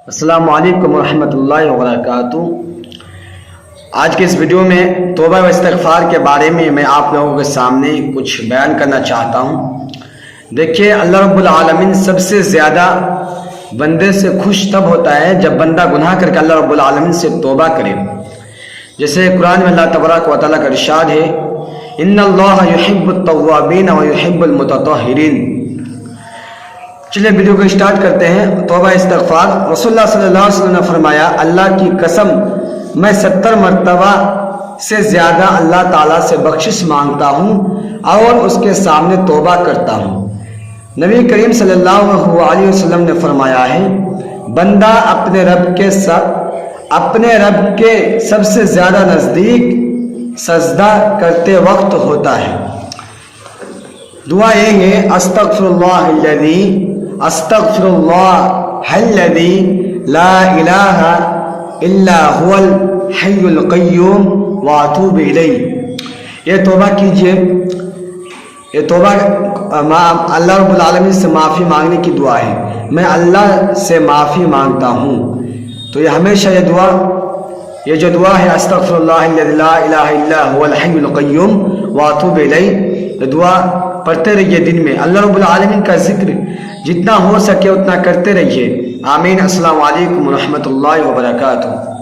السلام علیکم ورحمۃ اللہ وبرکاتہ۔ آج کے اس ویڈیو میں توبہ و استغفار کے بارے میں آپ لوگوں کے سامنے کچھ بیان کرنا چاہتا ہوں۔ دیکھیے، اللہ رب العالمین سب سے زیادہ بندے سے خوش تب ہوتا ہے جب بندہ گناہ کر کے اللہ رب العالمین سے توبہ کرے۔ جیسے قرآن میں اللہ تبارک و تعالیٰ کا ارشاد ہے، ان اللہ یحب التوابین و یحب المتطہرین۔ چلے ویڈیو کو اسٹارٹ کرتے ہیں۔ توبہ استغفار۔ رسول اللہ صلی اللہ علیہ وسلم نے فرمایا، اللہ کی قسم میں 70 مرتبہ سے زیادہ اللہ تعالیٰ سے بخشش مانگتا ہوں اور اس کے سامنے توبہ کرتا ہوں۔ نبی کریم صلی اللہ علیہ وسلم نے فرمایا ہے، بندہ اپنے رب کے سب سے زیادہ نزدیک سجدہ کرتے وقت ہوتا ہے۔ دعا یہ ہے، استغفر اللہ الذی لا الہ الا هو الحی القیوم واتوب الیہ۔ یہ توبہ کیجئے۔ یہ توبہ اللہ رب العالمین سے معافی مانگنے کی دعا ہے۔ میں اللہ سے معافی مانگتا ہوں۔ تو یہ ہمیشہ یہ جو دعا ہے، استغفر اللہ الذی لا الہ الا هو الحی القیوم واتوب الیہ، یہ دعا پڑھتے رہیے دن میں۔ اللہ رب العالمین کا ذکر جتنا ہو سکے اتنا کرتے رہیے۔ آمین۔ السلام علیکم ورحمۃ اللہ وبرکاتہ۔